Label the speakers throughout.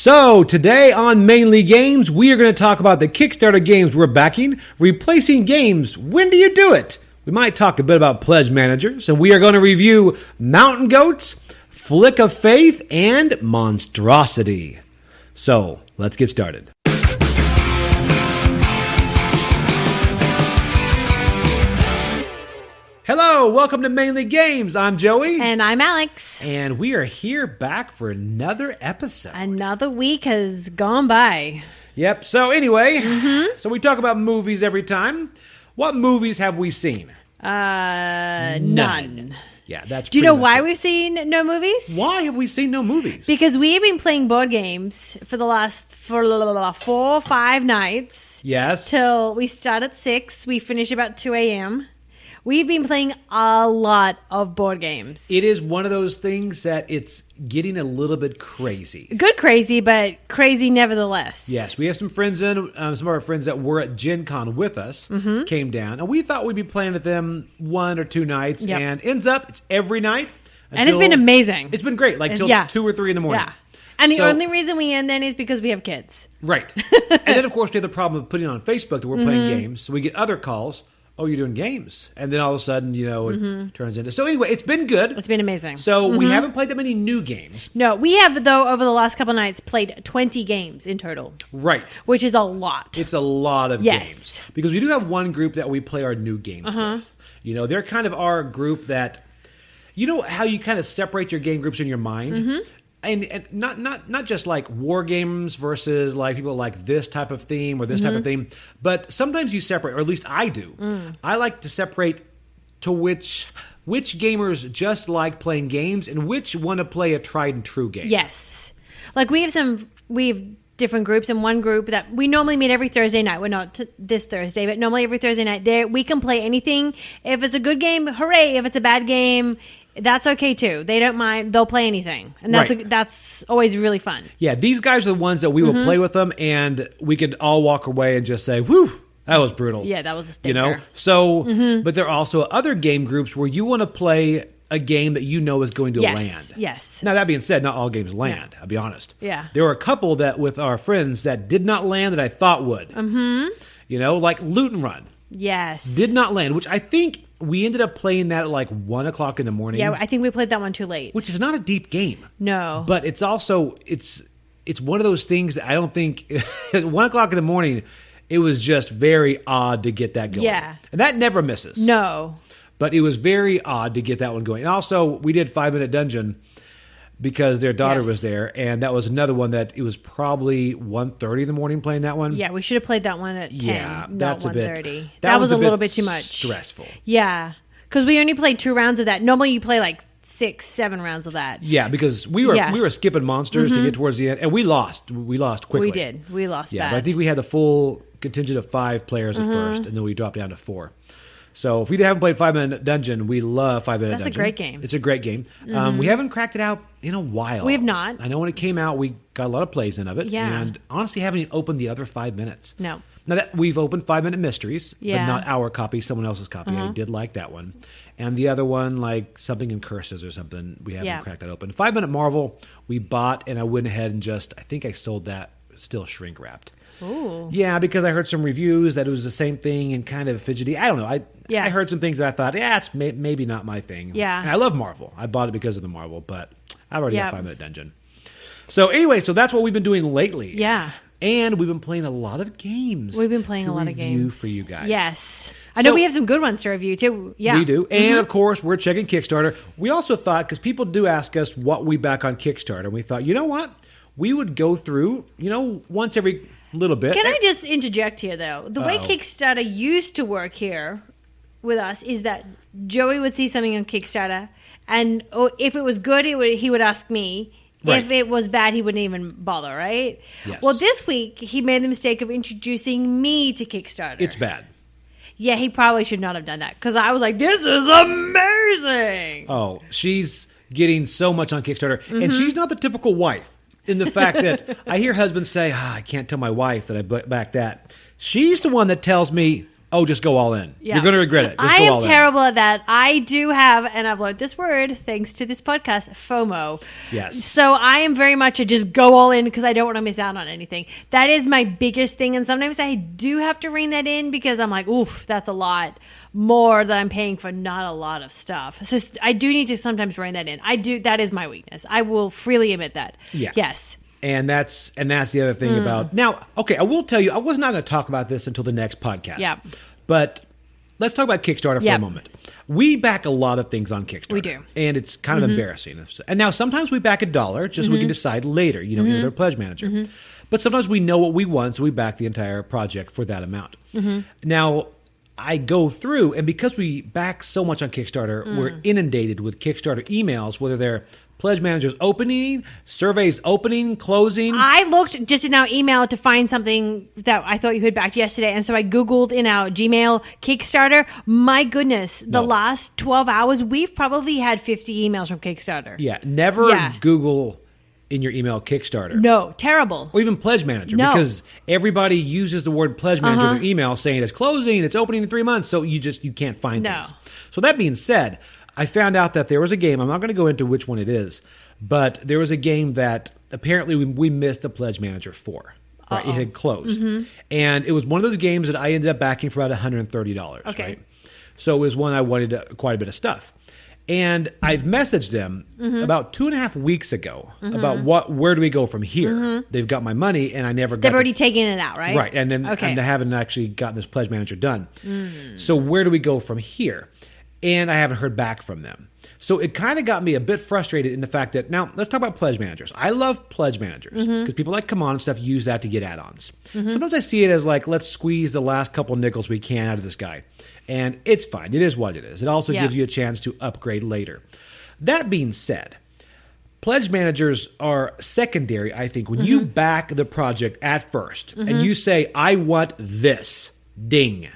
Speaker 1: So, today on Mainly Games, we are going to talk about the Kickstarter games we're backing, replacing games. When do you do it? We might talk a bit about pledge managers, and we are going to review Mountain Goats, Flick of Faith, and Monstrosity. So, let's get started. Hello, welcome to Mainly Games. I'm Joey.
Speaker 2: And I'm Alex.
Speaker 1: And we are here back for another episode.
Speaker 2: Another week has gone by.
Speaker 1: Yep. So anyway, so we talk about movies every time. What movies have we seen?
Speaker 2: None.
Speaker 1: Yeah, that's.
Speaker 2: Do you know why we've seen no movies?
Speaker 1: Why have we seen no movies?
Speaker 2: Because we have been playing board games for the last 4 or 5 nights.
Speaker 1: Yes.
Speaker 2: Till we start at 6. We finish about 2 a.m. We've been playing a lot of board games.
Speaker 1: It is one of those things that it's getting a little bit crazy.
Speaker 2: Good crazy, but crazy nevertheless.
Speaker 1: Yes, we have some friends some of our friends that were at Gen Con with us came down, and we thought we'd be playing with them 1 or 2 nights, and ends up it's every night.
Speaker 2: And it's been amazing.
Speaker 1: It's been great, like till 2 or 3 in the morning.
Speaker 2: Yeah. And the only reason we end then is because we have kids.
Speaker 1: Right. And then, of course, we have the problem of putting on Facebook that we're playing games, so we get other calls. Oh, you're doing games. And then all of a sudden, it turns into... So anyway, it's been good.
Speaker 2: It's been amazing.
Speaker 1: So we haven't played that many new games.
Speaker 2: No, we have, though, over the last couple of nights, played 20 games in total.
Speaker 1: Right.
Speaker 2: Which is a lot.
Speaker 1: It's a lot of games. Because we do have one group that we play our new games with. They're kind of our group that... You know how you kind of separate your game groups in your mind? And not just like war games versus like people like this type of theme or this type of theme, but sometimes you separate, or at least I do. I like to separate to which gamers just like playing games and which want to play a tried and true game.
Speaker 2: Yes. Like we have different groups, and one group that we normally meet every Thursday night. We're not this Thursday, but normally every Thursday night there we can play anything. If it's a good game, hooray. If it's a bad game, that's okay too. They don't mind. They'll play anything, and that's always really fun.
Speaker 1: Yeah, these guys are the ones that we will play with them, and we could all walk away and just say, "Whew, that was brutal."
Speaker 2: Yeah, that was a stinker.
Speaker 1: So, but there are also other game groups where you want to play a game that you know is going to land.
Speaker 2: Yes.
Speaker 1: Now that being said, not all games land. I'll be honest.
Speaker 2: Yeah.
Speaker 1: There were a couple that with our friends that did not land that I thought would. Like Loot and Run.
Speaker 2: Yes.
Speaker 1: Did not land, which I think we ended up playing that at like 1 o'clock in the morning.
Speaker 2: Yeah, I think we played that one too late.
Speaker 1: Which is not a deep game.
Speaker 2: No.
Speaker 1: But it's also, it's one of those things that I don't think, at 1 o'clock in the morning, it was just very odd to get that going.
Speaker 2: Yeah.
Speaker 1: And that never misses.
Speaker 2: No.
Speaker 1: But it was very odd to get that one going. And also, we did 5 Minute Dungeon because their daughter was there, and that was another one that it was probably 1:30 in the morning playing that one.
Speaker 2: Yeah, we should have played that one at 10,
Speaker 1: that's
Speaker 2: not 1:30.
Speaker 1: A bit,
Speaker 2: that was a little bit too much.
Speaker 1: Stressful.
Speaker 2: Yeah, because we only played 2 rounds of that. Normally you play like 6, 7 rounds of that.
Speaker 1: Yeah, because we were skipping monsters to get towards the end, and we lost. We lost quickly.
Speaker 2: We did. We lost bad.
Speaker 1: But I think we had the full contingent of 5 players at first, and then we dropped down to 4. So if we haven't played 5 Minute Dungeon, we love 5 Minute Dungeon.
Speaker 2: That's a great game.
Speaker 1: It's a great game. We haven't cracked it out in a while.
Speaker 2: We have not.
Speaker 1: I know when it came out, we got a lot of plays in of it.
Speaker 2: Yeah.
Speaker 1: And honestly, haven't even opened the other 5 minutes.
Speaker 2: No.
Speaker 1: Now that we've opened 5 Minute Mysteries, but
Speaker 2: Yeah.
Speaker 1: not our copy, someone else's copy. I did like that one. And the other one, like something in Curses or something, we haven't cracked that open. 5 Minute Marvel, we bought, and I went ahead and I think I sold that still shrink wrapped.
Speaker 2: Ooh.
Speaker 1: Yeah, because I heard some reviews that it was the same thing and kind of fidgety. I don't know. I heard some things that I thought, it's maybe not my thing.
Speaker 2: Yeah.
Speaker 1: And I love Marvel. I bought it because of the Marvel, but I've already got 5 Minute Dungeon. So anyway, that's what we've been doing lately.
Speaker 2: Yeah.
Speaker 1: And we've been playing a lot of games.
Speaker 2: We've been playing a lot of games
Speaker 1: for you guys.
Speaker 2: Yes. I know we have some good ones to review too. Yeah.
Speaker 1: We do. And of course, we're checking Kickstarter. We also thought, because people do ask us what we back on Kickstarter, and we thought, you know what? We would go through, once every little bit.
Speaker 2: Can I just interject here, though? The way Kickstarter used to work here with us is that Joey would see something on Kickstarter, and if it was good, he would ask me. Right. If it was bad, he wouldn't even bother, right?
Speaker 1: Yes.
Speaker 2: Well, this week, he made the mistake of introducing me to Kickstarter.
Speaker 1: It's bad.
Speaker 2: Yeah, he probably should not have done that, because I was like, this is amazing!
Speaker 1: Oh, she's getting so much on Kickstarter, and she's not the typical wife. In the fact that I hear husbands say, I can't tell my wife that I backed that. She's the one that tells me, oh, just go all in.
Speaker 2: Yeah.
Speaker 1: You're going to regret it. Just
Speaker 2: I
Speaker 1: go
Speaker 2: am
Speaker 1: all
Speaker 2: terrible at that. I do have, and I've learned this word thanks to this podcast, FOMO.
Speaker 1: Yes.
Speaker 2: So I am very much a just go all in because I don't want to miss out on anything. That is my biggest thing. And sometimes I do have to rein that in because I'm like, oof, that's a lot more that I'm paying for not a lot of stuff. So I do need to sometimes rein that in. That is my weakness. I will freely admit that.
Speaker 1: Yeah.
Speaker 2: Yes.
Speaker 1: And that's the other thing about now. Okay, I will tell you, I was not going to talk about this until the next podcast.
Speaker 2: Yeah.
Speaker 1: But let's talk about Kickstarter for a moment. We back a lot of things on Kickstarter.
Speaker 2: We do,
Speaker 1: and it's kind of embarrassing. And now sometimes we back $1, just so we can decide later. You know, either their pledge manager. But sometimes we know what we want, so we back the entire project for that amount. Now, I go through, and because we back so much on Kickstarter, we're inundated with Kickstarter emails, whether they're pledge managers opening, surveys opening, closing.
Speaker 2: I looked just in our email to find something that I thought you had backed yesterday, and so I Googled in our Gmail Kickstarter. My goodness, the last 12 hours, we've probably had 50 emails from Kickstarter.
Speaker 1: Yeah, never Google in your email Kickstarter.
Speaker 2: No, terrible.
Speaker 1: Or even pledge manager, because everybody uses the word pledge manager in their email saying it's closing, it's opening in 3 months, so you can't find things. So that being said, I found out that there was a game, I'm not going to go into which one it is, but there was a game that apparently we missed the pledge manager for. Right? It had closed. And it was one of those games that I ended up backing for about $130.
Speaker 2: Okay.
Speaker 1: Right? So it was one I wanted quite a bit of stuff. And I've messaged them about 2.5 weeks ago about where do we go from here? They've got my money, and I never got
Speaker 2: They've already taken it out, right?
Speaker 1: Right, and I haven't actually gotten this pledge manager done. So where do we go from here? And I haven't heard back from them. So it kind of got me a bit frustrated in the fact that, now, let's talk about pledge managers. I love pledge managers because people like Come On and stuff use that to get add-ons. Sometimes I see it as like, let's squeeze the last couple nickels we can out of this guy. And it's fine. It is what it is. It also gives you a chance to upgrade later. That being said, pledge managers are secondary, I think, when you back the project at first and you say, I want this. Ding.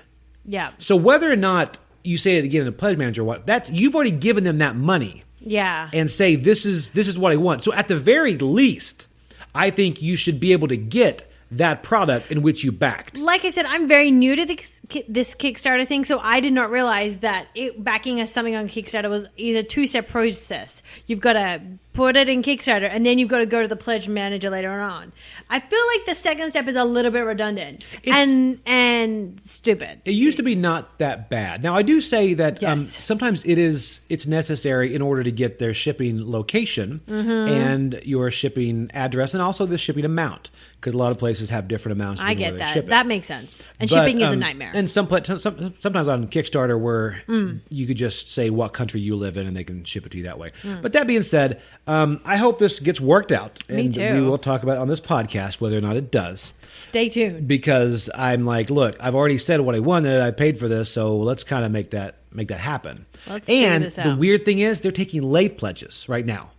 Speaker 2: Yeah.
Speaker 1: So whether or not you say it again in a pledge manager, you've already given them that money.
Speaker 2: Yeah.
Speaker 1: And say, this is what I want. So at the very least, I think you should be able to get that product in which you backed.
Speaker 2: Like I said, I'm very new to this Kickstarter thing, so I did not realize that backing something on Kickstarter is a two-step process. You've got to put it in Kickstarter, and then you've got to go to the pledge manager later on. I feel like the second step is a little bit redundant and stupid.
Speaker 1: It used to be not that bad. Now, I do say that sometimes it's necessary in order to get their shipping location and your shipping address, and also the shipping amount, because a lot of places have different amounts.
Speaker 2: I get that. That makes sense. And shipping is a nightmare.
Speaker 1: And sometimes on Kickstarter where you could just say what country you live in and they can ship it to you that way. But that being said, I hope this gets worked out.
Speaker 2: Me
Speaker 1: and
Speaker 2: too.
Speaker 1: we will talk about it on this podcast whether or not it does.
Speaker 2: Stay tuned.
Speaker 1: Because I'm like, look, I've already said what I wanted. I paid for this, so let's kind of make that happen.
Speaker 2: Let's figure this out.
Speaker 1: The weird thing is they're taking late pledges right now.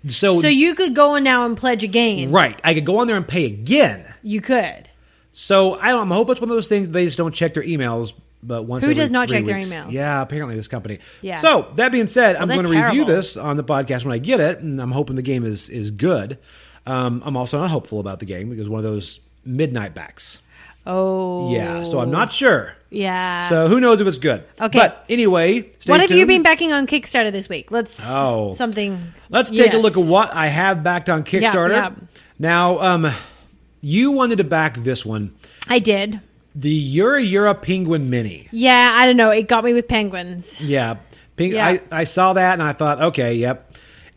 Speaker 1: So
Speaker 2: you could go on now and pledge again.
Speaker 1: Right. I could go on there and pay again.
Speaker 2: You could.
Speaker 1: So I hope it's one of those things they just don't check their emails. But once
Speaker 2: who does not
Speaker 1: 3
Speaker 2: check
Speaker 1: weeks.
Speaker 2: their emails?
Speaker 1: Yeah, apparently this company.
Speaker 2: Yeah.
Speaker 1: So that being said, I'm going to review
Speaker 2: terrible.
Speaker 1: this on the podcast when I get it, and I'm hoping the game is good. I'm also not hopeful about the game because one of those midnight backs.
Speaker 2: Oh.
Speaker 1: Yeah, so I'm not sure.
Speaker 2: Yeah.
Speaker 1: So who knows if it's good.
Speaker 2: Okay.
Speaker 1: But anyway, stay
Speaker 2: what have you
Speaker 1: tuned.
Speaker 2: been backing on Kickstarter this week? Let's take
Speaker 1: a look at what I have backed on Kickstarter.
Speaker 2: Yeah.
Speaker 1: Now, you wanted to back this one.
Speaker 2: I did.
Speaker 1: The Yura Penguin Mini.
Speaker 2: Yeah, I don't know. It got me with penguins.
Speaker 1: Yeah. I saw that and I thought, okay, yep.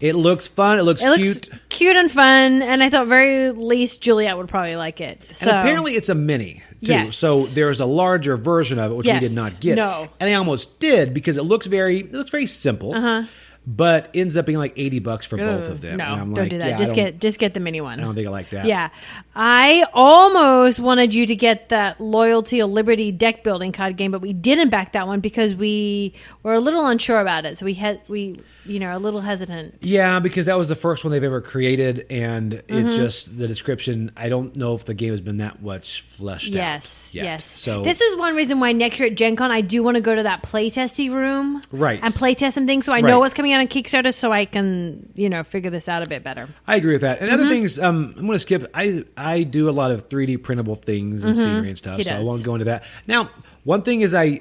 Speaker 1: It looks fun. It looks cute.
Speaker 2: Looks cute and fun. And I thought very least Juliet would probably like it. So.
Speaker 1: And apparently it's a mini, too.
Speaker 2: Yes.
Speaker 1: So there's a larger version of it, which we did not get.
Speaker 2: No.
Speaker 1: And I almost did because it looks very simple. But ends up being like $80 for both of them.
Speaker 2: No,
Speaker 1: and I'm
Speaker 2: don't do that. Just get the mini one.
Speaker 1: I don't think I like that.
Speaker 2: Yeah. I almost wanted you to get that Loyalty or Liberty deck building card game, but we didn't back that one because we were a little unsure about it. So we a little hesitant.
Speaker 1: Yeah, because that was the first one they've ever created, and it just the description. I don't know if the game has been that much fleshed out.
Speaker 2: Yes.
Speaker 1: So
Speaker 2: this is one reason why next year at Gen Con I do want to go to that playtesty room,
Speaker 1: right,
Speaker 2: and playtest some things, so I know what's coming out on Kickstarter, so I can figure this out a bit better.
Speaker 1: I agree with that. And other things, I'm going to skip. I do a lot of 3D printable things and scenery and stuff, so I won't go into that now. One thing is I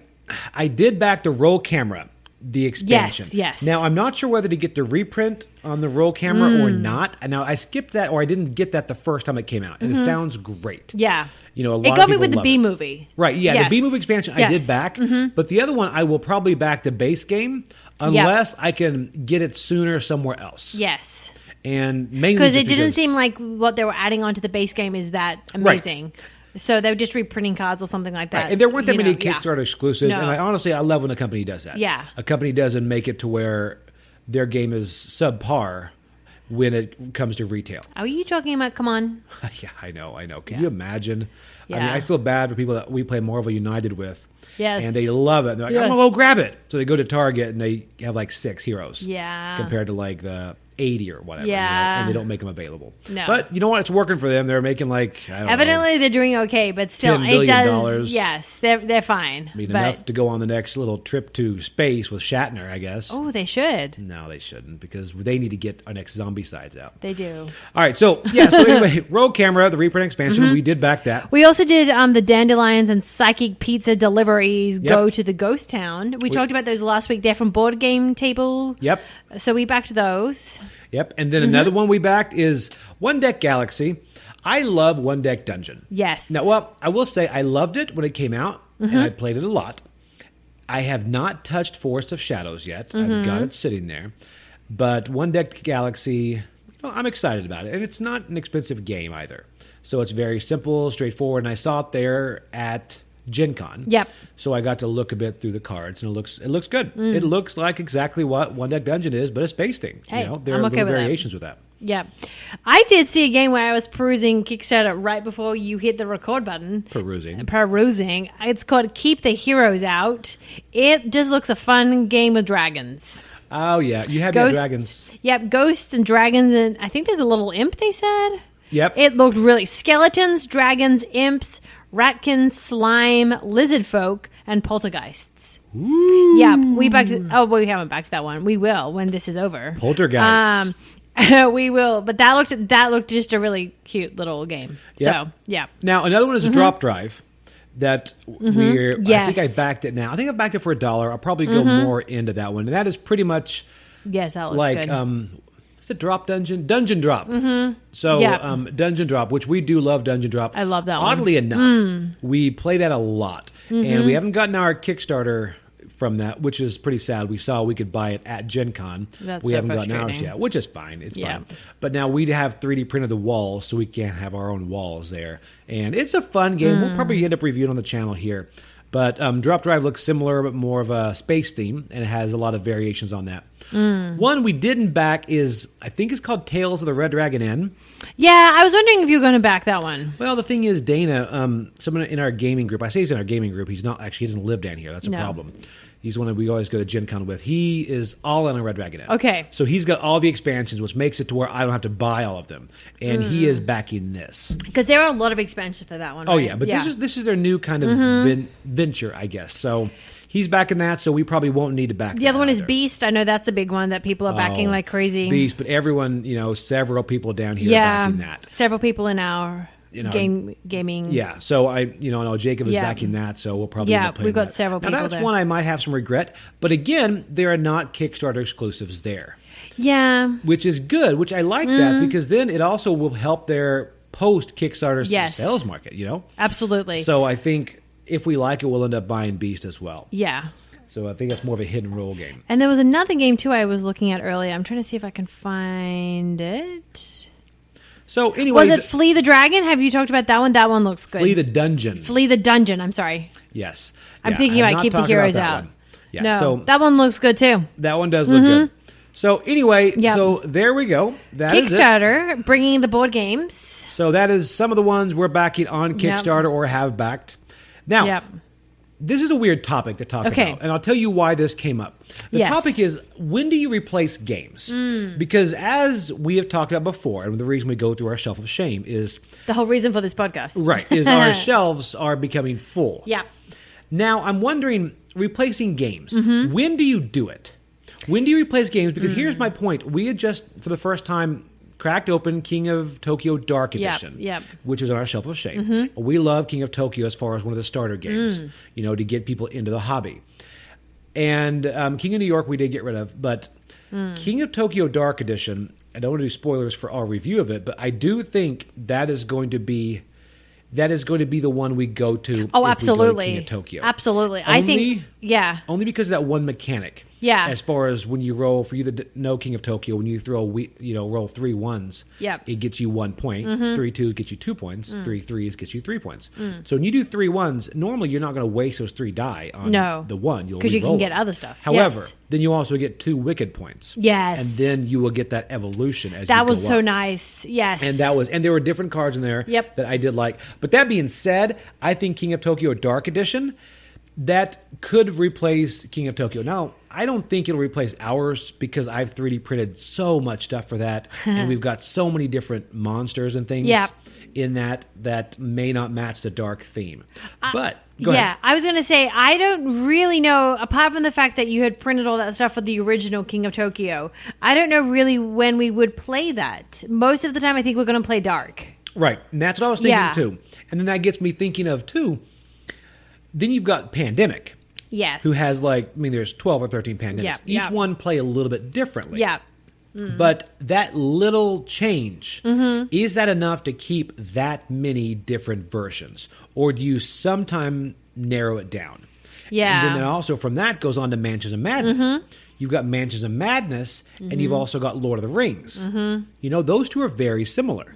Speaker 1: did back the roll camera, the expansion.
Speaker 2: Yes.
Speaker 1: Now, I'm not sure whether to get the reprint on the roll camera or not. And now I skipped that, or I didn't get that the first time it came out. And it sounds great.
Speaker 2: Yeah.
Speaker 1: You know, a lot
Speaker 2: it got
Speaker 1: of
Speaker 2: me
Speaker 1: people
Speaker 2: with the
Speaker 1: love
Speaker 2: B
Speaker 1: it.
Speaker 2: movie.
Speaker 1: Right, yeah,
Speaker 2: Yes.
Speaker 1: the B movie expansion I did back. But the other one, I will probably back the base game unless I can get it sooner somewhere else.
Speaker 2: Yes.
Speaker 1: And mainly
Speaker 2: Because
Speaker 1: just
Speaker 2: it didn't seem like what they were adding onto the base game is that amazing. Right. So they were just reprinting cards or something like that.
Speaker 1: Right. And there weren't that many Kickstarter exclusives.
Speaker 2: No.
Speaker 1: And I love when a company does that.
Speaker 2: Yeah.
Speaker 1: A company doesn't make it to where their game is subpar when it comes to retail.
Speaker 2: Are you talking about, come on?
Speaker 1: Yeah, I know. Can you imagine?
Speaker 2: Yeah.
Speaker 1: I mean, I feel bad for people that we play Marvel United with.
Speaker 2: Yes.
Speaker 1: And they love it. They're like, I'm going to go grab it. So they go to Target and they have like 6 heroes.
Speaker 2: Yeah.
Speaker 1: Compared to like the 80 or whatever.
Speaker 2: Yeah.
Speaker 1: And they don't make them available.
Speaker 2: No.
Speaker 1: But you know what? It's working for them. They're making like, I don't know.
Speaker 2: Evidently they're doing okay, but still
Speaker 1: $10
Speaker 2: it
Speaker 1: billion.
Speaker 2: does. Yes, they're fine.
Speaker 1: I mean, enough to go on the next little trip to space with Shatner, I guess.
Speaker 2: Oh, they should.
Speaker 1: No, they shouldn't, because they need to get our next zombie sides out.
Speaker 2: They do.
Speaker 1: All right, so anyway, Rogue Camera, the reprint expansion, we did back that.
Speaker 2: We also did the Dandelions and Psychic Pizza deliveries go to the Ghost Town. We talked about those last week. They're from Board Game Table.
Speaker 1: Yep.
Speaker 2: So we backed those.
Speaker 1: Yep, and then another one we backed is One Deck Galaxy. I love One Deck Dungeon.
Speaker 2: Yes.
Speaker 1: Now, well, I will say I loved it when it came out, and I played it a lot. I have not touched Forest of Shadows yet. I've got it sitting there. But One Deck Galaxy, I'm excited about it. And it's not an expensive game either. So it's very simple, straightforward. And I saw it there at Gen Con.
Speaker 2: Yep.
Speaker 1: So I got to look a bit through the cards, and it looks good. It looks like exactly what One Deck Dungeon is, but it's basting.
Speaker 2: Hey,
Speaker 1: there are
Speaker 2: I'm okay
Speaker 1: little
Speaker 2: with
Speaker 1: variations with that.
Speaker 2: Yeah. I did see a game where I was perusing Kickstarter right before you hit the record button. Perusing. It's called Keep the Heroes Out. It just looks a fun game with dragons.
Speaker 1: Oh, yeah. You have your dragons.
Speaker 2: Yep, ghosts and dragons, and I think there's a little imp, they said.
Speaker 1: Yep.
Speaker 2: It looked really... Skeletons, dragons, imps, ratkins, slime, lizard folk, and poltergeists.
Speaker 1: Ooh.
Speaker 2: Yeah, we backed... we haven't backed that one. We will when this is over.
Speaker 1: Poltergeists.
Speaker 2: We will, but that looked just a really cute little game.
Speaker 1: Yep.
Speaker 2: So, yeah.
Speaker 1: Now, another one is a drop drive that I think I backed it now. I think I backed it for $1. I'll probably go more into that one. And that is pretty much
Speaker 2: that looks
Speaker 1: like
Speaker 2: good.
Speaker 1: It's a drop dungeon drop. So dungeon drop, which we do love dungeon drop.
Speaker 2: I love that one.
Speaker 1: Oddly enough, we play that a lot, and we haven't gotten our Kickstarter from that, which is pretty sad. We saw we could buy it at Gen Con.
Speaker 2: That's
Speaker 1: we
Speaker 2: so
Speaker 1: haven't gotten ours
Speaker 2: frustrating.
Speaker 1: yet, which is fine. It's fine. But now we have 3D printed the walls, so we can have our own walls there, and it's a fun game. We'll probably end up reviewing on the channel here. But Drop Drive looks similar, but more of a space theme, and it has a lot of variations on that. One we didn't back is, I think it's called Tales of the Red Dragon Inn.
Speaker 2: Yeah, I was wondering if you were going to back that one.
Speaker 1: Well, the thing is, Dana, someone in our gaming group, I say he's in our gaming group, he's not actually, he doesn't live down here. That's a problem. He's one that we always go to Gen Con with. He is all in a Red Dragon Inn.
Speaker 2: Okay.
Speaker 1: So he's got all the expansions, which makes it to where I don't have to buy all of them. And he is backing this.
Speaker 2: Because there are a lot of expansions for that one,
Speaker 1: Oh,
Speaker 2: right?
Speaker 1: yeah. But this is their new kind of venture, I guess. So he's backing that, so we probably won't need to back
Speaker 2: The other one is
Speaker 1: either.
Speaker 2: Beast. I know that's a big one that people are backing like crazy.
Speaker 1: Beast, but everyone, several people down here are backing that.
Speaker 2: Several people in our gaming.
Speaker 1: Yeah, so I know Jacob is backing that, so we'll probably end up playing
Speaker 2: we've got
Speaker 1: that.
Speaker 2: several people
Speaker 1: Now that's
Speaker 2: there.
Speaker 1: one I might have some regret, but again, there are not Kickstarter exclusives there.
Speaker 2: Yeah.
Speaker 1: Which is good, which I like that, because then it also will help their post-Kickstarter sales market,
Speaker 2: Absolutely.
Speaker 1: So I think if we like it, we'll end up buying Beast as well.
Speaker 2: Yeah.
Speaker 1: So I think that's more of a hidden role game.
Speaker 2: And there was another game, too, I was looking at earlier. I'm trying to see if I can find it.
Speaker 1: So anyway,
Speaker 2: was it Flee the Dragon? Have you talked about that one? That one looks good.
Speaker 1: Flee the Dungeon.
Speaker 2: Flee the Dungeon. I'm sorry.
Speaker 1: Yes.
Speaker 2: I'm thinking about Keep the Heroes Out.
Speaker 1: Yeah,
Speaker 2: no,
Speaker 1: so
Speaker 2: that one looks good too.
Speaker 1: That one does look good. So anyway, so there we go. That is it.
Speaker 2: Kickstarter, bringing the board games.
Speaker 1: So that is some of the ones we're backing on Kickstarter or have backed. Now, this is a weird topic to talk about, and I'll tell you why this came up. The topic is, when do you replace games? Because as we have talked about before, and the reason we go through our shelf of shame is...
Speaker 2: The whole reason for this podcast.
Speaker 1: Right, is our shelves are becoming full.
Speaker 2: Yeah.
Speaker 1: Now, I'm wondering, replacing games, when do you do it? When do you replace games? Because here's my point. We had just, for the first time, cracked open King of Tokyo Dark Edition, which is on our shelf of shame. We love King of Tokyo as far as one of the starter games, to get people into the hobby. And King of New York we did get rid of, but King of Tokyo Dark Edition, I don't want to do spoilers for our review of it, but I do think that is going to be the one we go to.
Speaker 2: Oh, absolutely.
Speaker 1: We go to King of Tokyo.
Speaker 2: Absolutely. I think,
Speaker 1: only because of that one mechanic.
Speaker 2: Yeah.
Speaker 1: As far as when you roll, for you that know King of Tokyo, when you roll 3 1s, it gets you 1 point. 3 2s gets you 2 points. 3 3s gets you 3 points. So when you do 3 1s, normally you're not going to waste those 3 die on the one.
Speaker 2: Because you can get other stuff.
Speaker 1: However, then you also get 2 wicked points.
Speaker 2: Yes.
Speaker 1: And then you will get that evolution as
Speaker 2: that
Speaker 1: you go
Speaker 2: was so
Speaker 1: up.
Speaker 2: Nice. Yes.
Speaker 1: And there were different cards in there that I did like. But that being said, I think King of Tokyo Dark Edition, that could replace King of Tokyo. Now, I don't think it'll replace ours because I've 3D printed so much stuff for that. And we've got so many different monsters and things in that may not match the dark theme. But go ahead.
Speaker 2: I was going to say, I don't really know, apart from the fact that you had printed all that stuff for the original King of Tokyo, I don't know really when we would play that. Most of the time, I think we're going to play dark.
Speaker 1: Right. And that's what I was thinking, too. And then that gets me thinking of, too, then you've got Pandemic.
Speaker 2: Yes.
Speaker 1: Who has there's 12 or 13 Pandemics. Each one play a little bit differently.
Speaker 2: Yeah.
Speaker 1: But that little change, is that enough to keep that many different versions? Or do you sometime narrow it down?
Speaker 2: Yeah.
Speaker 1: And then also from that goes on to Mansions of Madness. You've got Mansions of Madness, and you've also got Lord of the Rings. Those two are very similar.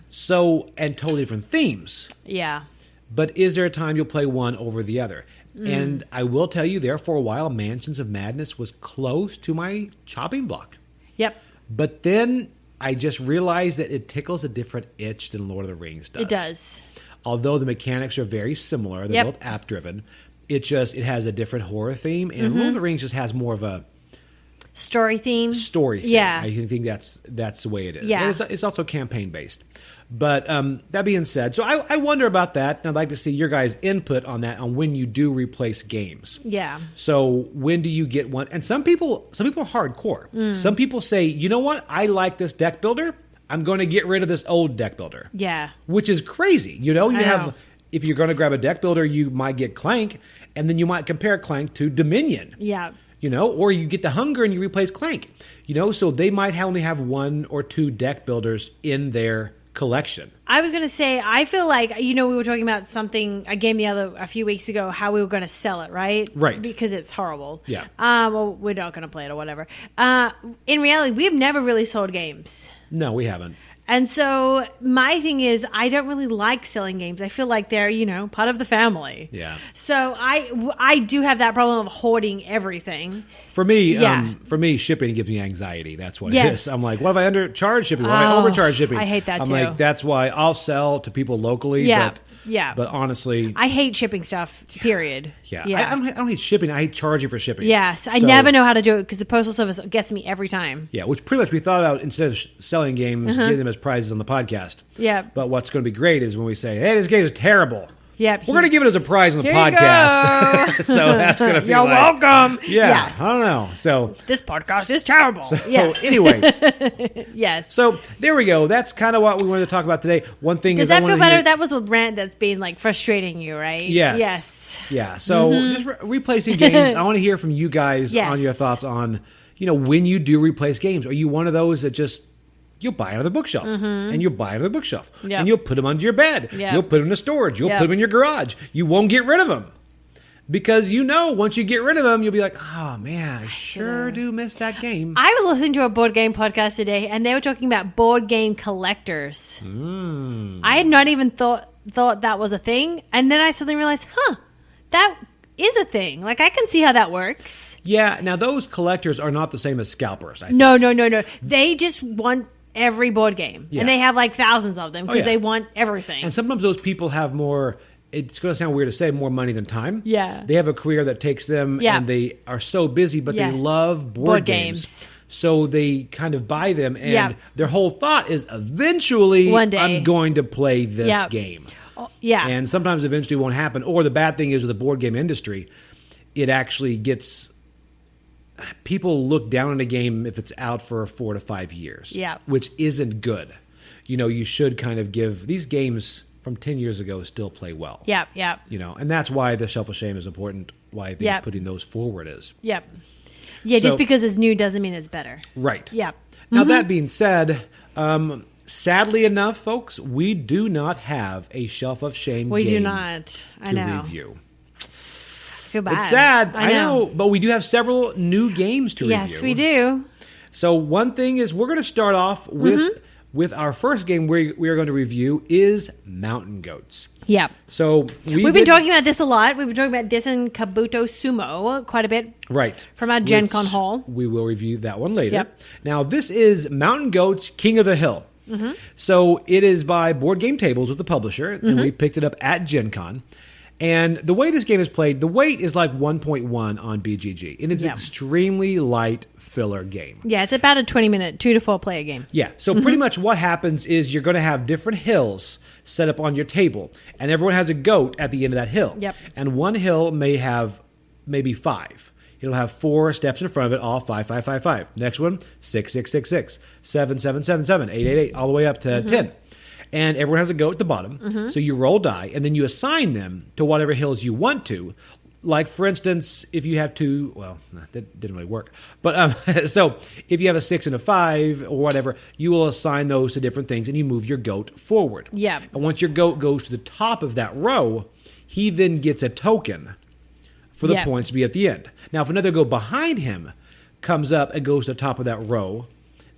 Speaker 1: So, and totally different themes.
Speaker 2: Yeah.
Speaker 1: But is there a time you'll play one over the other? And I will tell you, there for a while, Mansions of Madness was close to my chopping block.
Speaker 2: Yep.
Speaker 1: But then I just realized that it tickles a different itch than Lord of the Rings does.
Speaker 2: It does.
Speaker 1: Although the mechanics are very similar, they're both app-driven. It has a different horror theme, and Lord of the Rings just has more of a
Speaker 2: story theme.
Speaker 1: Yeah, I think that's the way it is.
Speaker 2: Yeah,
Speaker 1: and it's also campaign based. But that being said, so I wonder about that, and I'd like to see your guys' input on that, on when you do replace games.
Speaker 2: Yeah.
Speaker 1: So when do you get one? And some people are hardcore. Some people say, you know what? I like this deck builder. I'm going to get rid of this old deck builder.
Speaker 2: Yeah.
Speaker 1: Which is crazy. If you're going to grab a deck builder, you might get Clank, and then you might compare Clank to Dominion.
Speaker 2: Yeah.
Speaker 1: Or you get the Hunger and you replace Clank. So they might only have 1 or 2 deck builders in their collection.
Speaker 2: I was going to say, I feel like, we were talking about a game a few weeks ago, how we were going to sell it, right?
Speaker 1: Right.
Speaker 2: Because it's horrible.
Speaker 1: Yeah.
Speaker 2: Well, we're not going to play it or whatever. In reality, we've never really sold games.
Speaker 1: No, we haven't.
Speaker 2: And so my thing is, I don't really like selling games. I feel like they're, part of the family.
Speaker 1: Yeah.
Speaker 2: So I do have that problem of hoarding everything.
Speaker 1: For me, shipping gives me anxiety. That's what it is. I'm like, what if I undercharge shipping? What if I overcharge shipping?
Speaker 2: I hate that too.
Speaker 1: I'm like, that's why I'll sell to people locally.
Speaker 2: Yeah.
Speaker 1: But honestly,
Speaker 2: I hate shipping stuff, period.
Speaker 1: Yeah. I don't hate shipping. I hate charging for shipping.
Speaker 2: Yes. I never know how to do it because the Postal Service gets me every time.
Speaker 1: Yeah. Which pretty much we thought about, instead of selling games, getting them as prizes on the podcast.
Speaker 2: Yeah.
Speaker 1: But what's going to be great is when we say, hey, this game is terrible.
Speaker 2: Yeah,
Speaker 1: we're going to give it as a prize on the podcast. So that's going to be
Speaker 2: You're welcome.
Speaker 1: Yeah,
Speaker 2: yes.
Speaker 1: I don't know. So
Speaker 2: this podcast is terrible.
Speaker 1: So anyway.
Speaker 2: Yes.
Speaker 1: So there we go. That's kind of what we wanted to talk about today. One thing
Speaker 2: Does that feel better? That was a rant that's been frustrating you, right?
Speaker 1: Yes.
Speaker 2: Yes.
Speaker 1: Yeah. So just replacing games. I want to hear from you guys on your thoughts on, when you do replace games. Are you one of those that just, you'll buy another bookshelf, and you'll buy another bookshelf, and you'll put them under your bed. You'll put them in storage. You'll put them in your garage. You won't get rid of them. Because once you get rid of them, you'll be like, oh, man, I sure do miss that game.
Speaker 2: I was listening to a board game podcast today, and they were talking about board game collectors. I had not even thought that was a thing, and then I suddenly realized, that is a thing. I can see how that works.
Speaker 1: Yeah, now those collectors are not the same as scalpers. I think.
Speaker 2: No. They just want every board game. And they have thousands of them because they want everything.
Speaker 1: And sometimes those people have more, it's going to sound weird to say, more money than time.
Speaker 2: Yeah.
Speaker 1: They have a career that takes them and they are so busy, but they love board games. So they kind of buy them and their whole thought is eventually
Speaker 2: one day
Speaker 1: I'm going to play this game.
Speaker 2: Yeah.
Speaker 1: And sometimes eventually won't happen. Or the bad thing is with the board game industry, it actually gets people look down on a game if it's out for 4 to 5 years.
Speaker 2: Yeah.
Speaker 1: Which isn't good. You should kind of give these games from 10 years ago still play well.
Speaker 2: Yeah.
Speaker 1: And that's why the Shelf of Shame is important. Why I think putting those forward is.
Speaker 2: Yeah, just because it's new doesn't mean it's better.
Speaker 1: Right.
Speaker 2: Yeah.
Speaker 1: Now, that being said, sadly enough, folks, we do not have a Shelf of Shame
Speaker 2: We
Speaker 1: game
Speaker 2: do not. I know.
Speaker 1: review.
Speaker 2: I feel bad.
Speaker 1: It's sad. I know. But we do have several new games to review.
Speaker 2: Yes, we do.
Speaker 1: So one thing is we're going to start off with our first game we are going to review is Mountain Goats.
Speaker 2: Yeah.
Speaker 1: So
Speaker 2: we've been talking about this a lot. We've been talking about this in Kabuto Sumo quite a bit.
Speaker 1: Right.
Speaker 2: From our Gen Con haul.
Speaker 1: We will review that one later.
Speaker 2: Yep.
Speaker 1: Now, this is Mountain Goats King of the Hill. Mm-hmm. So it is by Board Game Tables with the publisher, and we picked it up at Gen Con. And the way this game is played, the weight is like 1.1 on BGG. It is an extremely light filler game.
Speaker 2: Yeah, it's about a 20-minute, 2 to 4 player game.
Speaker 1: Yeah, so pretty much what happens is you're going to have different hills set up on your table, and everyone has a goat at the end of that hill.
Speaker 2: Yep.
Speaker 1: And one hill may have maybe 5. It'll have 4 steps in front of it, all 5, 5, 5, 5. Next one, 6, 6, 6, 6, 7, 7, 7, 7, 8, 8, 8, all the way up to 10. And everyone has a goat at the bottom. So you roll die, and then you assign them to whatever hills you want to. Like, for instance, if you have 2, well, that didn't really work. But so if you have a 6 and a 5 or whatever, you will assign those to different things, and you move your goat forward.
Speaker 2: Yeah.
Speaker 1: And once your goat goes to the top of that row, he then gets a token for the points to be at the end. Now, if another goat behind him comes up and goes to the top of that row,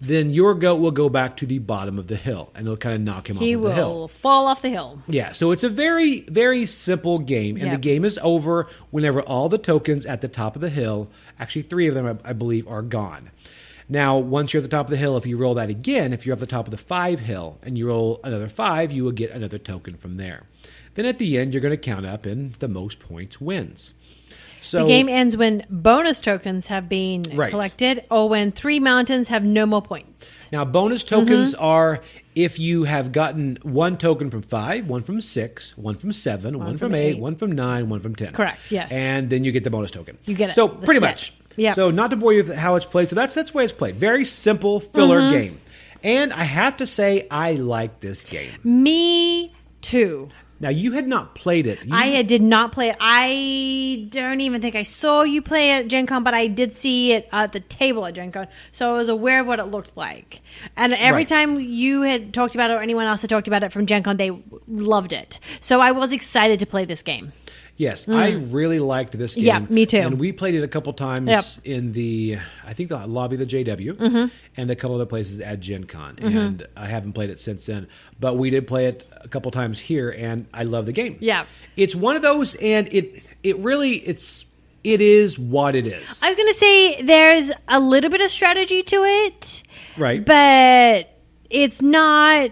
Speaker 1: then your goat will go back to the bottom of the hill, and it'll kind of knock him off of the hill.
Speaker 2: He will fall off the hill.
Speaker 1: Yeah, so it's a very, very simple game, and the game is over whenever all the tokens at the top of the hill, actually 3 of them, I believe, are gone. Now, once you're at the top of the hill, if you roll that again, if you're at the top of the 5 hill, and you roll another 5, you will get another token from there. Then at the end, you're going to count up, and the most points wins. So,
Speaker 2: the game ends when bonus tokens have been collected or when 3 mountains have no more points.
Speaker 1: Now, bonus tokens are if you have gotten 1 token from 5, 1 from 6, 1 from 7, 1 from 8, 1 from 9, 1 from 10.
Speaker 2: Correct, yes.
Speaker 1: And then you get the bonus token.
Speaker 2: You get it.
Speaker 1: So pretty much.
Speaker 2: Yeah.
Speaker 1: So not to bore you with how it's played. So that's the way it's played. Very simple filler game. And I have to say, I like this game.
Speaker 2: Me too.
Speaker 1: Now, you had not played it.
Speaker 2: I did not play it. I don't even think I saw you play it at Gen Con, but I did see it at the table at Gen Con, so I was aware of what it looked like. And every time you had talked about it or anyone else had talked about it from Gen Con, they loved it. So I was excited to play this game.
Speaker 1: Yes, I really liked this game.
Speaker 2: Yeah, me too.
Speaker 1: And we played it a couple times in I think the lobby of the JW and a couple other places at Gen Con. And I haven't played it since then. But we did play it a couple times here, and I love the game.
Speaker 2: Yeah.
Speaker 1: It's one of those, and it is what it is.
Speaker 2: I was going to say there's a little bit of strategy to it.
Speaker 1: Right.
Speaker 2: But it's not...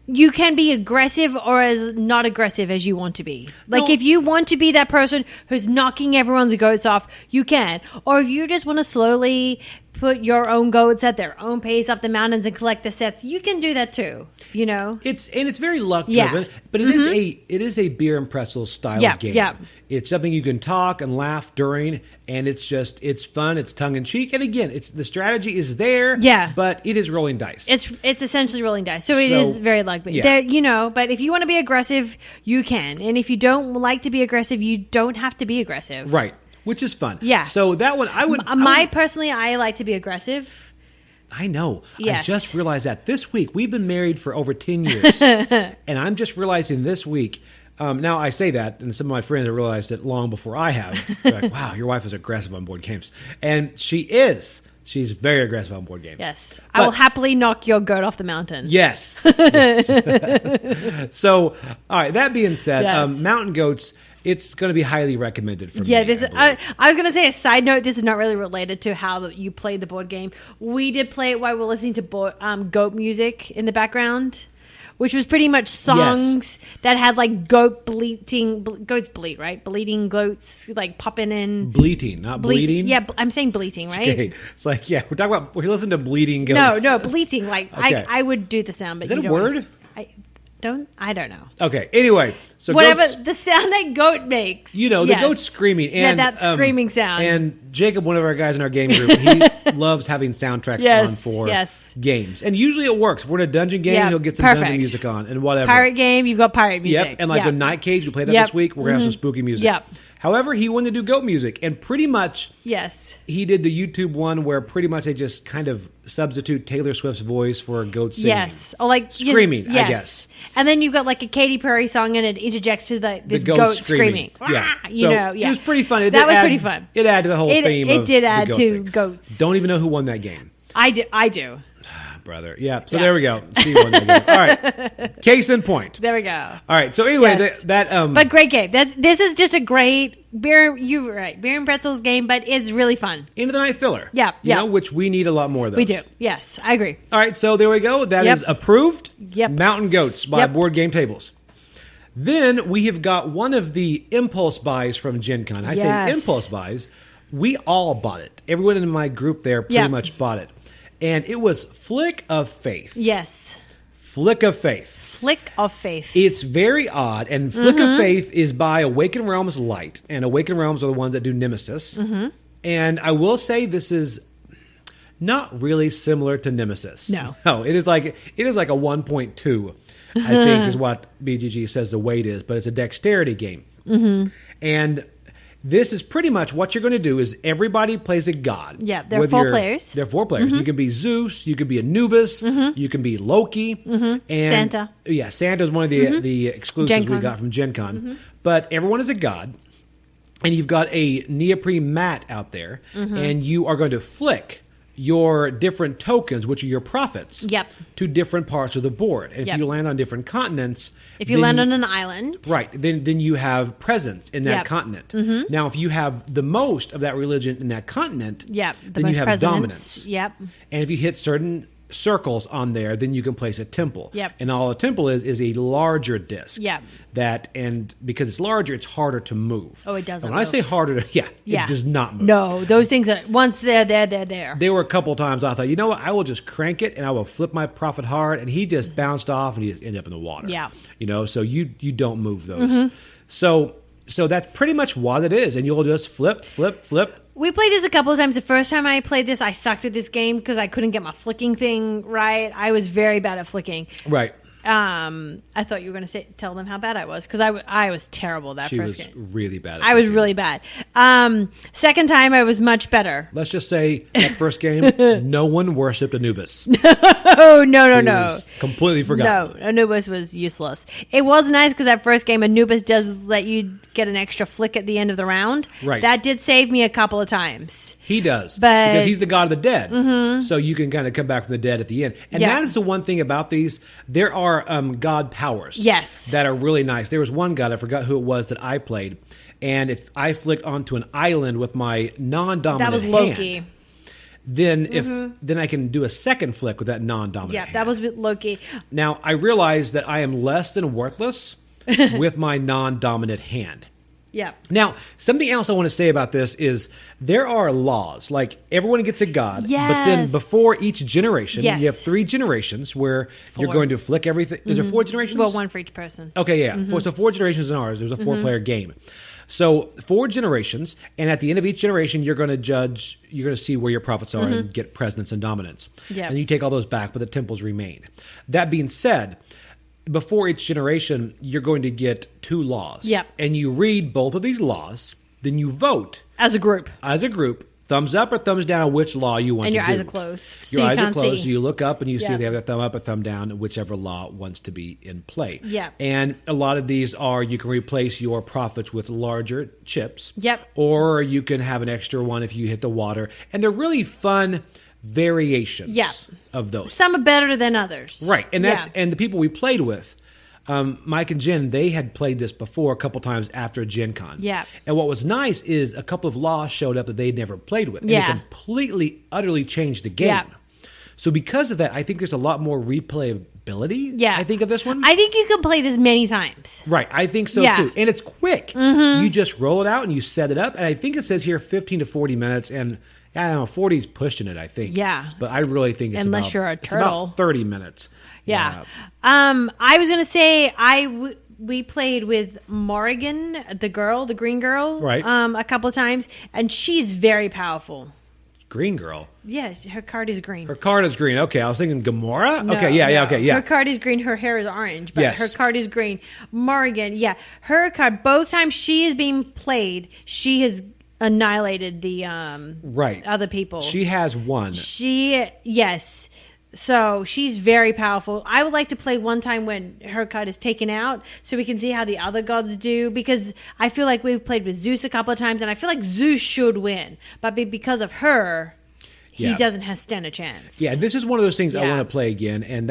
Speaker 2: You can be aggressive or as not aggressive as you want to be. Like, if you want to be that person who's knocking everyone's goats off, you can. Or if you just want to slowly put your own goats at their own pace up the mountains and collect the sets, you can do that too. You know,
Speaker 1: it's very luck driven, but it is a beer and pretzel style of game. Yeah. It's something you can talk and laugh during, and it's fun. It's tongue in cheek, and again, the strategy is there. Yeah, but it is rolling dice.
Speaker 2: It's essentially rolling dice, so it is very luck. Yeah. But if you want to be aggressive, you can, and if you don't like to be aggressive, you don't have to be aggressive.
Speaker 1: Right. Which is fun.
Speaker 2: Yeah.
Speaker 1: So that one,
Speaker 2: personally, I like to be aggressive.
Speaker 1: I know.
Speaker 2: Yes.
Speaker 1: I just realized that this week. We've been married for over 10 years. And I'm just realizing this week. Now, I say that, and some of my friends have realized it long before I have. They're like, wow, your wife is aggressive on board games. And she is. She's very aggressive on board games.
Speaker 2: Yes. But I will happily knock your goat off the mountain.
Speaker 1: Yes. So, all right, that being said, Mountain Goats... It's going to be highly recommended for me.
Speaker 2: Yeah, I was going to say a side note. This is not really related to how you played the board game. We did play it while we were listening to goat music in the background, which was pretty much songs that had like goats bleat, right? Bleating goats like popping in.
Speaker 1: Bleating, not bleeding.
Speaker 2: Yeah, I'm saying bleating, right?
Speaker 1: Okay. It's like, we listen to bleating goats.
Speaker 2: No, bleating. Like okay. I would do the sound, but
Speaker 1: is that a word?
Speaker 2: I don't know.
Speaker 1: Okay. Anyway, so
Speaker 2: whatever the sound that goat makes.
Speaker 1: The goat screaming. And,
Speaker 2: that screaming sound.
Speaker 1: And Jacob, one of our guys in our game group, he loves having soundtracks on for games. And usually it works. If we're in a dungeon game, he'll get some dungeon music on and whatever.
Speaker 2: Pirate game, you've got pirate music.
Speaker 1: Yep. And like with Night Cage, we played that this week, we're going to have some spooky music.
Speaker 2: Yep.
Speaker 1: However, he wanted to do goat music. And pretty much he did the YouTube one where pretty much they just kind of substitute Taylor Swift's voice for a goat singing.
Speaker 2: Yes. Or like
Speaker 1: screaming, I guess.
Speaker 2: And then you've got like a Katy Perry song and it interjects to the goat screaming.
Speaker 1: Yeah. It was pretty fun.
Speaker 2: That was pretty fun.
Speaker 1: It added to the whole theme.
Speaker 2: It did add to goats.
Speaker 1: Don't even know who won that game.
Speaker 2: I do.
Speaker 1: Brother. Yeah. So there we go. She won that game. All right. Case in point.
Speaker 2: There we go.
Speaker 1: All right. So anyway,
Speaker 2: but great game. This is just a great beer and pretzels game, but it's really fun.
Speaker 1: End of the night filler.
Speaker 2: Yeah.
Speaker 1: You know, which we need a lot more of those.
Speaker 2: We do. Yes, I agree.
Speaker 1: All right. So there we go. That is approved.
Speaker 2: Yep.
Speaker 1: Mountain Goats by Board Game Tables. Then we have got one of the impulse buys from Gen Con. I say impulse buys. We all bought it. Everyone in my group there pretty much bought it. And it was Flick of Faith.
Speaker 2: Yes.
Speaker 1: Flick of Faith.
Speaker 2: Flick of Faith.
Speaker 1: It's very odd. And Flick of Faith is by Awakened Realms Light. And Awakened Realms are the ones that do Nemesis. And I will say this is not really similar to Nemesis. No, it is like a 1.2, I think is what BGG says the weight is. But it's a dexterity game. And this is pretty much what you're going to do is everybody plays a god.
Speaker 2: Yeah, there are 4 players.
Speaker 1: There are 4 players. You can be Zeus, you can be Anubis, you can be Loki. And
Speaker 2: Santa.
Speaker 1: Yeah, Santa is one of the exclusives we got from Gen Con. But everyone is a god. And you've got a neoprene mat out there. And you are going to flick your different tokens, which are your profits, to different parts of the board. And if you land on different continents...
Speaker 2: If you land on an island...
Speaker 1: Right. Then you have presence in that continent. Now, if you have the most of that religion in that continent, then you have dominance. And if you hit certain circles on there, then you can place a temple. And all a temple is a larger disc. And because it's larger, it's harder to move.
Speaker 2: Oh, it doesn't
Speaker 1: When I say harder to... it does not move.
Speaker 2: No, those things are... Once they're there.
Speaker 1: There were a couple times I thought, you know what? I will just crank it and I will flip my prophet hard. And he just bounced off and he just ended up in the water. You know, so you don't move those. So that's pretty much what it is. And you'll just flip.
Speaker 2: We played this a couple of times. The first time I played this, I sucked at this game because I couldn't get my flicking thing right. I was very bad at flicking.
Speaker 1: Right.
Speaker 2: I thought you were going to tell them how bad I was because I was terrible that first game.
Speaker 1: She was really bad.
Speaker 2: I was really bad. Second time, I was much better.
Speaker 1: Let's just say that first game, no one worshipped Anubis.
Speaker 2: Oh, no.
Speaker 1: Completely forgot.
Speaker 2: No, Anubis was useless. It was nice because that first game, Anubis does let you get an extra flick at the end of the round.
Speaker 1: Right.
Speaker 2: That did save me a couple of times.
Speaker 1: He does. Because he's the god of the dead. So you can kind of come back from the dead at the end. And that is the one thing about these. There are god powers.
Speaker 2: Yes.
Speaker 1: That are really nice. There was one god, I forgot who it was, that I played. And if I flicked onto an island with my non-dominant
Speaker 2: hand... That was Loki.
Speaker 1: Then I can do a second flick with that non-dominant hand.
Speaker 2: Yeah, that was with Loki.
Speaker 1: Now, I realize that I am less than worthless with my non-dominant hand.
Speaker 2: Yeah.
Speaker 1: Now, something else I want to say about this is there are laws. Like, everyone gets a god.
Speaker 2: Yes.
Speaker 1: But then before each generation, you have 3 generations where you're going to flick everything. Is there 4 generations?
Speaker 2: Well, 1 for each person.
Speaker 1: Okay, yeah. So 4 generations in ours. There's a 4-player game. So 4 generations, and at the end of each generation, you're going to judge, you're going to see where your profits are and get presence and dominance.
Speaker 2: Yeah.
Speaker 1: And you take all those back, but the temples remain. That being said... Before each generation, you're going to get 2 laws.
Speaker 2: Yep.
Speaker 1: And you read both of these laws, then you vote.
Speaker 2: As a group.
Speaker 1: Thumbs up or thumbs down on which law you want to do.
Speaker 2: And your eyes are closed.
Speaker 1: Your eyes are closed. So you look up and you see they have a thumb up or thumb down, whichever law wants to be in play.
Speaker 2: Yeah.
Speaker 1: And a lot of these are you can replace your profits with larger chips.
Speaker 2: Yep.
Speaker 1: Or you can have an extra one if you hit the water. And they're really fun variations of those.
Speaker 2: Some are better than others.
Speaker 1: Right. And that's and the people we played with, Mike and Jen, they had played this before a couple times after Gen Con.
Speaker 2: Yeah. And
Speaker 1: what was nice is a couple of laws showed up that they'd never played with. And it completely, utterly changed the game. Yeah. So because of that, I think there's a lot more replayability, I think, of this one.
Speaker 2: I think you can play this many times.
Speaker 1: Right. I think so, too. And it's quick. You just roll it out and you set it up. And I think it says here 15 to 40 minutes. And I don't know, 40's pushing it, I think.
Speaker 2: Yeah.
Speaker 1: But I really think it's
Speaker 2: Unless you're a turtle.
Speaker 1: It's about 30 minutes.
Speaker 2: Yeah. I was gonna say we played with Morrigan, the green girl,
Speaker 1: right?
Speaker 2: A couple of times, and she's very powerful.
Speaker 1: Green girl.
Speaker 2: Yeah, her card is green.
Speaker 1: Her card is green. Okay, I was thinking Gamora.
Speaker 2: No,
Speaker 1: okay, yeah, okay, yeah.
Speaker 2: Her card is green. Her hair is orange, but
Speaker 1: yes.
Speaker 2: her card is green. Morrigan, yeah, her card. Both times she is being played, she has annihilated the other people.
Speaker 1: She has won.
Speaker 2: Yes. So she's very powerful. I would like to play one time when her card is taken out so we can see how the other gods do, because I feel like we've played with Zeus a couple of times and I feel like Zeus should win. But because of her, he doesn't stand a chance.
Speaker 1: Yeah, this is one of those things I want to play again. And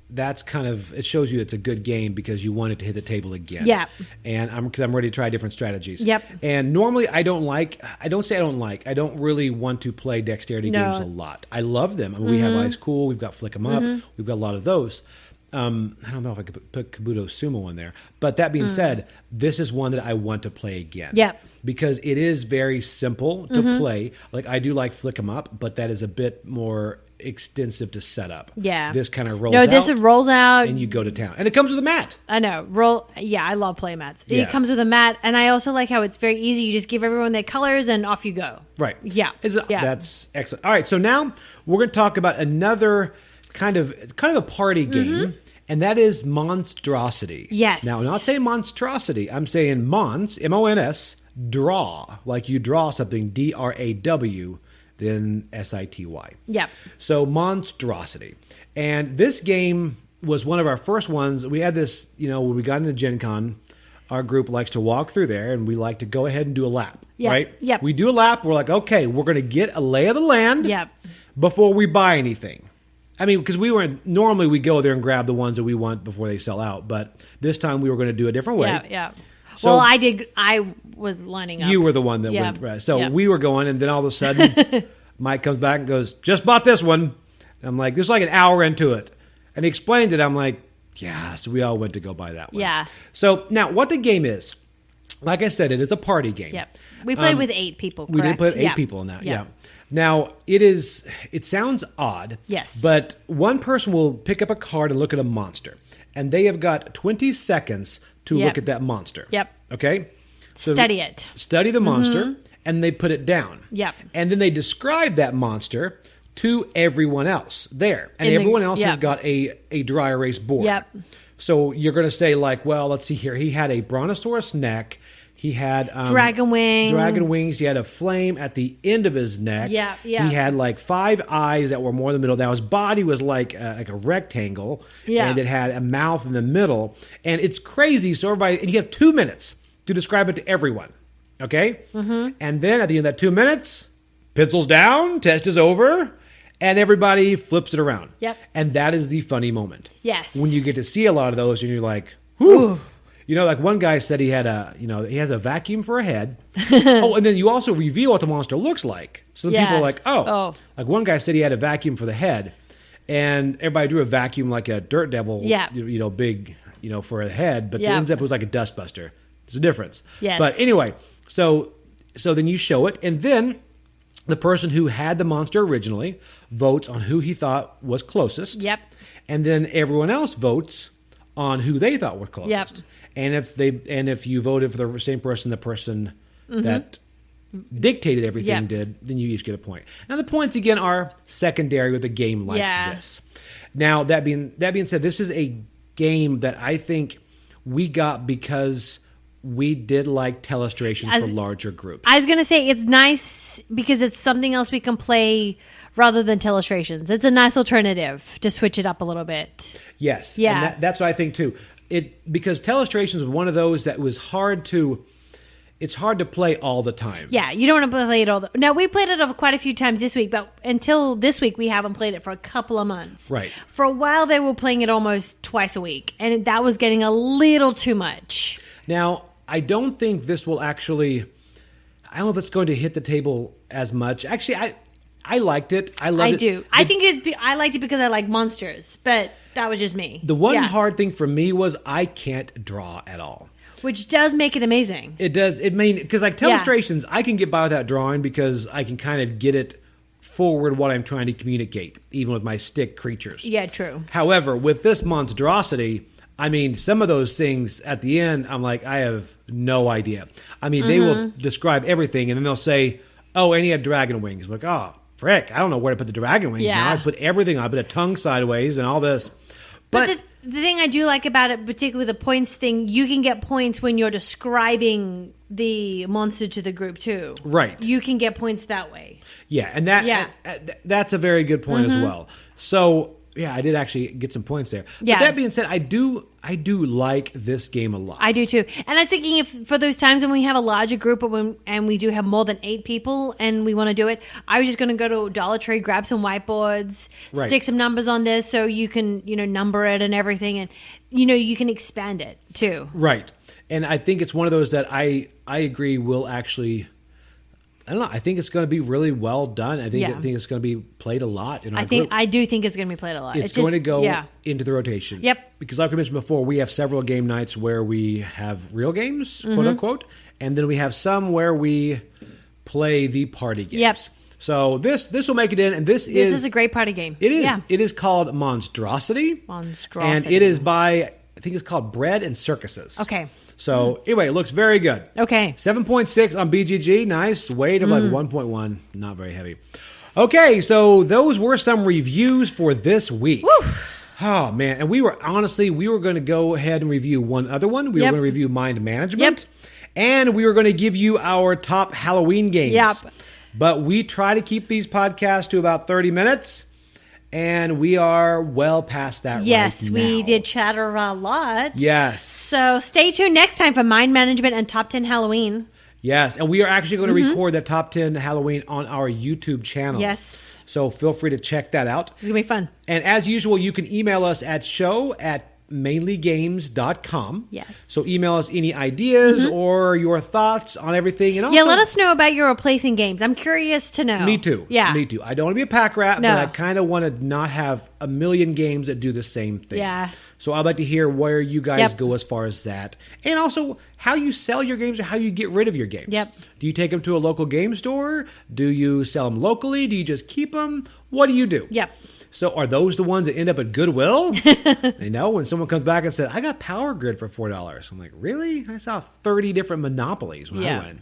Speaker 1: that's kind of, it shows you it's a good game because you want it to hit the table again.
Speaker 2: Yeah.
Speaker 1: And because I'm ready to try different strategies.
Speaker 2: Yep.
Speaker 1: And normally I don't really want to play dexterity games a lot. I love them. I mean, we have Ice Cool, we've got Flick 'em Up, we've got a lot of those. I don't know if I could put Kabuto Sumo in there. But that being said, this is one that I want to play again.
Speaker 2: Yep.
Speaker 1: Because it is very simple to play. Like, I do like Flick 'em Up, but that is a bit more extensive to set up.
Speaker 2: Yeah.
Speaker 1: This kind of rolls out.
Speaker 2: This rolls out.
Speaker 1: And you go to town. And it comes with a mat.
Speaker 2: I know. I love play mats. Yeah. It comes with a mat. And I also like how it's very easy. You just give everyone their colors and off you go.
Speaker 1: Right.
Speaker 2: Yeah.
Speaker 1: That's excellent. All right. So now we're going to talk about another kind of a party game. And that is Monstrosity.
Speaker 2: Yes.
Speaker 1: Now, I'm not saying Monstrosity. I'm saying Mons, M-O-N-S, draw. Like you draw something, D-R-A-W, then S-I-T-Y.
Speaker 2: Yep.
Speaker 1: So Monstrosity. And this game was one of our first ones. We had this, when we got into Gen Con, our group likes to walk through there and we like to go ahead and do a lap.
Speaker 2: Yep.
Speaker 1: Right?
Speaker 2: Yep.
Speaker 1: We do a lap. We're like, okay, we're going to get a lay of the land before we buy anything. I mean, because normally we go there and grab the ones that we want before they sell out. But this time we were going to do a different way.
Speaker 2: Yeah. So, well, I was lining up.
Speaker 1: You were the one that went. Right. So we were going, and then all of a sudden, Mike comes back and goes, "Just bought this one." And I'm like, "There's like an hour into it," and he explained it. I'm like, "Yeah." So we all went to go buy that one.
Speaker 2: Yeah.
Speaker 1: So now, what the game is, like I said, it is a party game.
Speaker 2: Yep. We played with 8 people. Correct?
Speaker 1: We did put 8 people in that. Yeah. Now, it sounds odd.
Speaker 2: Yes.
Speaker 1: But one person will pick up a card and look at a monster. And they have got 20 seconds to look at that monster.
Speaker 2: Yep.
Speaker 1: Okay? So
Speaker 2: study it.
Speaker 1: Study the monster, and they put it down.
Speaker 2: Yep.
Speaker 1: And then they describe that monster to everyone else there. And everyone else has got a dry erase board.
Speaker 2: Yep.
Speaker 1: So you're going to say, like, well, let's see here. He had a brontosaurus neck. He had
Speaker 2: dragon
Speaker 1: wings. He had a flame at the end of his neck.
Speaker 2: Yeah.
Speaker 1: He had like 5 eyes that were more in the middle. Now his body was like a rectangle.
Speaker 2: Yeah.
Speaker 1: And it had a mouth in the middle. And it's crazy. So and you have 2 minutes to describe it to everyone. Okay? Mm-hmm. And then at the end of that 2 minutes, pencils down, test is over, and everybody flips it around.
Speaker 2: Yep.
Speaker 1: And that is the funny moment.
Speaker 2: Yes.
Speaker 1: When you get to see a lot of those and you're like, whew. Ooh. Like one guy said he had he has a vacuum for a head. And then you also reveal what the monster looks like. So the people are like, oh. Like one guy said he had a vacuum for the head, and everybody drew a vacuum like a dirt devil, big, for a head, but it ends up it was like a dustbuster. There's a difference.
Speaker 2: Yes.
Speaker 1: But anyway, so then you show it, and then the person who had the monster originally votes on who he thought was closest.
Speaker 2: Yep.
Speaker 1: And then everyone else votes on who they thought were closest.
Speaker 2: Yep.
Speaker 1: And if you voted for the same person, the person that dictated everything did, then you each get a point. Now the points again are secondary with a game like this. Now that being said, this is a game that I think we got because we did like telestrations for larger groups.
Speaker 2: I was going to say it's nice because it's something else we can play rather than telestrations. It's a nice alternative to switch it up a little bit.
Speaker 1: Yes.
Speaker 2: Yeah.
Speaker 1: And that's what I think too. Because telestrations was one of those that was hard to play all the time.
Speaker 2: Yeah, you don't want to play it now, we played it quite a few times this week, but until this week, we haven't played it for a couple of months.
Speaker 1: Right.
Speaker 2: For a while, they were playing it almost twice a week, and that was getting a little too much.
Speaker 1: Now, I don't think this will actually... I don't know if it's going to hit the table as much. Actually, I liked it. I loved it.
Speaker 2: I do. I liked it because I like monsters, but that was just me.
Speaker 1: The one hard thing for me was I can't draw at all.
Speaker 2: Which does make it amazing.
Speaker 1: It does. Because like telestrations, I can get by without drawing because I can kind of get it forward what I'm trying to communicate, even with my stick creatures.
Speaker 2: Yeah, true.
Speaker 1: However, with this Monstrosity, I mean, some of those things at the end, I'm like, I have no idea. I mean, they will describe everything, and then they'll say, oh, and he had dragon wings. I'm like, oh, frick, I don't know where to put the dragon wings now. I put everything on. I put a tongue sideways and all this. But
Speaker 2: the thing I do like about it, particularly the points thing, you can get points when you're describing the monster to the group too.
Speaker 1: Right.
Speaker 2: You can get points that way.
Speaker 1: Yeah, and that's a very good point as well. So, yeah, I did actually get some points there.
Speaker 2: Yeah.
Speaker 1: But that being said, I do like this game a lot.
Speaker 2: I do too. And I was thinking if for those times when we have a larger group and we do have more than 8 people and we want to do it, I was just going to go to Dollar Tree, grab some whiteboards, stick some numbers on this so you can, number it and everything. And, you can expand it too.
Speaker 1: Right. And I think it's one of those that I agree will actually... I don't know. I think it's going to be really well done. I think it's going to be played a lot in our group.
Speaker 2: I do think it's going to be played a lot.
Speaker 1: It's going to go into the rotation.
Speaker 2: Yep.
Speaker 1: Because like I mentioned before, we have several game nights where we have real games, quote unquote, and then we have some where we play the party games.
Speaker 2: Yep.
Speaker 1: So this will make it in, and this is
Speaker 2: a great party game.
Speaker 1: It is.
Speaker 2: Yeah.
Speaker 1: It is called Monstrosity. And it is by, I think it's called Bread and Circuses.
Speaker 2: Okay.
Speaker 1: So, anyway, it looks very good.
Speaker 2: Okay.
Speaker 1: 7.6 on BGG. Nice. Weight of like 1.1. Not very heavy. Okay, so those were some reviews for this week.
Speaker 2: Woo.
Speaker 1: Oh, man. And we were going to go ahead and review one other one. We were going to review Mind Management.
Speaker 2: Yep.
Speaker 1: And we were going to give you our top Halloween games.
Speaker 2: Yep.
Speaker 1: But we try to keep these podcasts to about 30 minutes. And we are well past that right now.
Speaker 2: Yes, we did chatter a lot.
Speaker 1: Yes.
Speaker 2: So stay tuned next time for Mind Management and Top 10 Halloween.
Speaker 1: Yes, and we are actually going to record the Top 10 Halloween on our YouTube channel.
Speaker 2: Yes.
Speaker 1: So feel free to check that out.
Speaker 2: It's going to be fun.
Speaker 1: And as usual, you can email us at show@mainlygames.com.
Speaker 2: Yes.
Speaker 1: So email us any ideas or your thoughts on everything. And also,
Speaker 2: let us know about your replacing games. I'm curious to know.
Speaker 1: Me too.
Speaker 2: Yeah.
Speaker 1: Me too. I don't want to be a pack rat,
Speaker 2: No.
Speaker 1: but I kind of want to not have a million games that do the same thing.
Speaker 2: Yeah.
Speaker 1: So I'd like to hear where you guys go as far as that. And also how you sell your games or how you get rid of your games.
Speaker 2: Yep.
Speaker 1: Do you take them to a local game store? Do you sell them locally? Do you just keep them? What do you do?
Speaker 2: Yep.
Speaker 1: So are those the ones that end up at Goodwill? When someone comes back and said, I got Power Grid for $4. I'm like, really? I saw 30 different Monopolies when I went.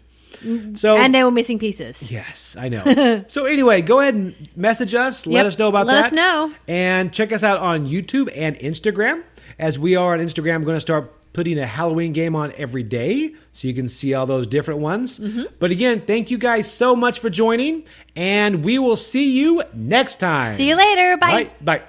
Speaker 1: So,
Speaker 2: and they were missing pieces.
Speaker 1: Yes, I know. So anyway, go ahead and message us. Let us know about that.
Speaker 2: Let us know.
Speaker 1: And check us out on YouTube and Instagram. As we are on Instagram, I'm going to start putting a Halloween game on every day so you can see all those different ones. But again, thank you guys so much for joining, and we will see you next time.
Speaker 2: See you later. Bye.
Speaker 1: Bye.